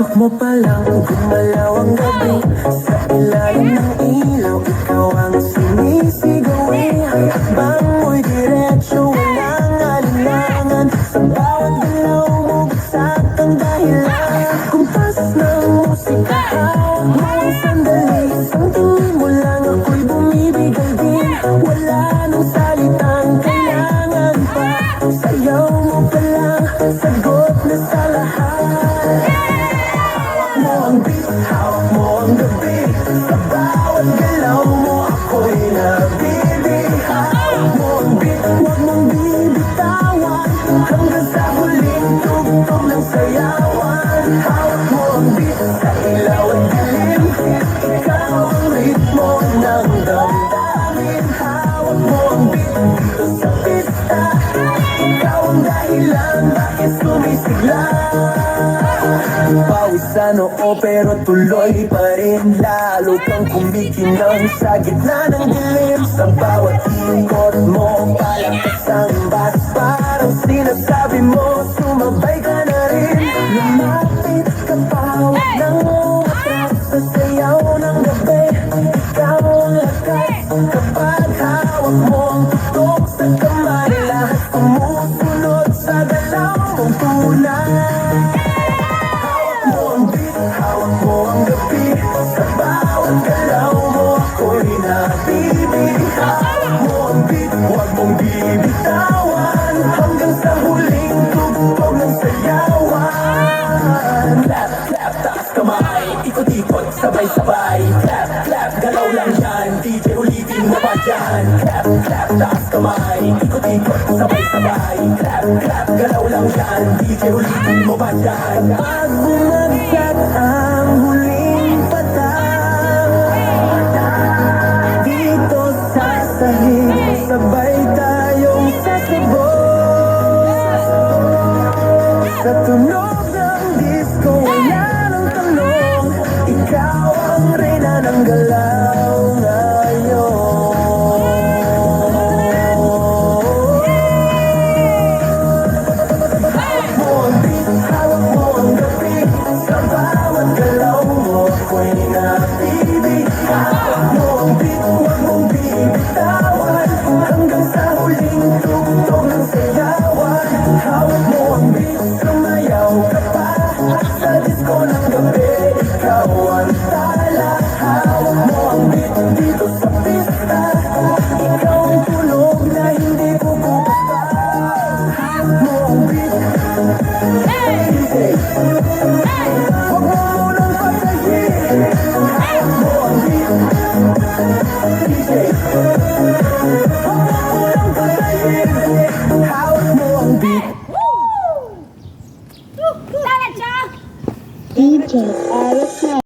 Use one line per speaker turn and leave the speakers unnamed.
Pagpasok mo pa lang, gumalaw ang gabi. Sa ilalim ng ilaw, ikaw ang sinisigawin. Ang hakbang mo'y diretsyo, walang alinlangan. Sa bawat galaw mo, bagsak ang dahilan. Kumpas ng musika, hawak mo ang sandali. Isang tingin mo lang, ako'y bumibigay din. Wala nang salitang kailangan pa. Sayaw mo pa lang, sagot na sa lahat. Hawak mo ang beat, hawak mo ang gabi. Sa bawat galaw mo, ako'y nabibig. Hawak mo ang beat, huwag mong bibitawan. Hanggang sa huling tugtog ng sayawan. Hawak mo ang beat, sa ilaw at dilim. Ikaw ang ritmo ng damdamin. Hawak mo ang beat, dito sa pista. Ikaw ang dahilan, bakit sumisigla. Pawisan oo pero tuloy pa rin. Lalo kang kumikinang sa gitna ng dilim. Sa bawat ikot mo, palakas ang bas. Parang sinasabi mo, sumabay ka na rin. Lumapit ka pa, huwag nang umatras. Sa sayaw ng gabi, ikaw ang lakas. Kapag hawak mo ang tutok sa kamay, lahat sumusunod sa galaw mong tunay. Hawak mo ang beat, hawak mo ang gabi. Sa bawat galaw mo, ako'y nabibig. Hawak mo ang beat, huwag mong bibitawan. Hanggang sa huling tugtog ng sayawan. Clap, clap, taas kamay. Ikot-ikot, sabay-sabay. Clap, clap, galaw lang yan. DJ ulitin mo pa dyan. Clap, clap, taas kamay. Ikot-ikot, sabay-sabay. Clap, clap, galaw lang yan. DJ ulitin mo pa dyan. Pag bumagsak ang huling patang, dito sa sahig, sabay tayong sasabog. Sa tunog ng disco, wala nang tanong. Ikaw ang reyna ng galaw ngayon. Hawak mo ang beat, hawak mo ang gabi. Sa bawat galaw mo, ako'y nabibig. Hawak mo ang beat, huwag mong bibitawan. Hanggang sa huling tugtog ng sayawan. Hawak mo ang beat, sumayaw ka pa. At sa disco ng gabi, ikaw ang tala. Hawak mo ang beat, dito sa pista. Ikaw ang tunog na hindi pupupapa. Hawak mo ang beat, DJ. Huwag mo munang patayin. Hawak mo ang beat, DJ. Huwag mo munang patayin. Hawak mo ang beat.
Sana siya!
DJ Eric